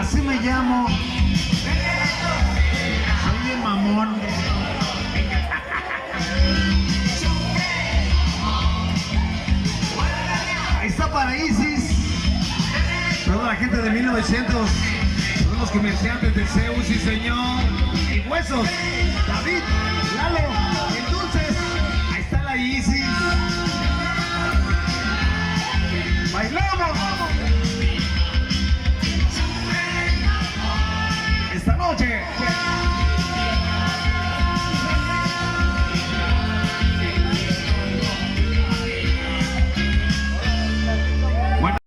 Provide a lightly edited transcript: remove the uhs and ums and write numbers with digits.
Así me llamo. Soy el mamón. Ahí está para Isis. Toda la gente de 1900. Todos los comerciantes de Zeus, sí señor. Y Huesos. David. Lalo.